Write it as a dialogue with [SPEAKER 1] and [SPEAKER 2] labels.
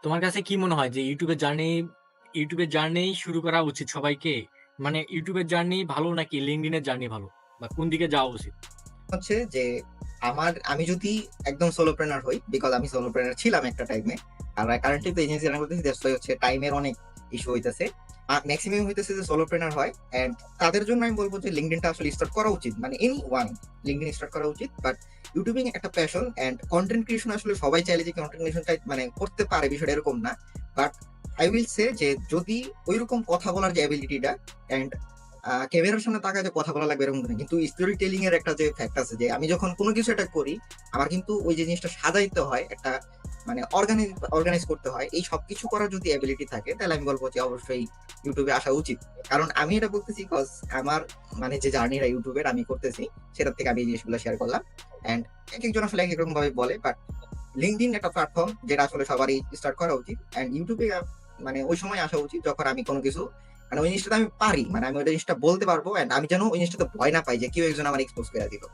[SPEAKER 1] তোমার কাছে কি মনে হয় যে ইউটিউবের জার্নি শুরু করা উচিত সবাইকে? মানে ইউটিউবের জার্নি ভালো নাকি LinkedIn এর জার্নি ভালো? বা কোন দিকে যাওয়া উচিত?
[SPEAKER 2] হচ্ছে যে আমি যদি একদম সোলোপ্রেনার হই, বিকজ আমি সোলোপ্রেনার ছিলাম একটা টাইমে। আর কারেন্টলি তো এজেন্সি রান করতেছি, দ্যাটস ওয়াই হচ্ছে টাইমের অনেক ইস্যু হইতেছে। ম্যাক্সিমাম হইতেছে যে সোলোপ্রেনার হয়, এন্ড তাদের জন্য আমি বলবো যে লিঙ্কডইনটা আসলে স্টার্ট করা উচিত, মানে এনি ওয়ান লিঙ্কডইন স্টার্ট করা উচিত। বাট ইউটিউবিং একটা প্যাশন, এন্ড কন্টেন্ট ক্রিয়েশন আসলে সবাই চাইলে যে কন্টেন্ট ক্রিয়েশনটা মানে করতে পারে, বিষয়টা এরকম না। বাট আই উইল সে যে যদি ওইরকম কথা বলার যে অ্যাবিলিটিটা, এন্ড ক্যামেরার সামনে তাকায় যে কথা বলা লাগবে এরকম না, কিন্তু স্টোরি টেলিং এর একটা যে ফ্যাক্ট আছে, যে আমি যখন কোনো কিছু একটা করি, আমার কিন্তু ওই যে জিনিসটা সাজাইতে হয়, একটা মানে অর্গানাইজ করতে হয়, এই সবকিছু করার যদি অ্যাবিলিটি থাকে, তাহলে আমি বলবো যে অবশ্যই ইউটিউবে আসা উচিত। কারণ আমি এটা বলতেছি কজ আমার মানে যে জার্নিটা ইউটিউবের আমি করতেছি, সেটার থেকে আমি এই জিনিসগুলো শেয়ার করলাম। এন্ড এক একজন আসলে এক এক রকম ভাবে বলে, বাট লিঙ্কডইন একটা প্ল্যাটফর্ম যেটা আসলে সবারই স্টার্ট করা উচিত। এন্ড ইউটিউবে মানে ওই সময় আসা উচিত যখন আমি কোনো কিছু মানে ওই জিনিসটা আমি পারি, মানে আমি ওই জিনিসটা বলতে পারবো, এন্ড আমি যেন ওই জিনিসটাতে ভয় না পাই যে কেউ একজন আমার এক্সপোজ করে দিল।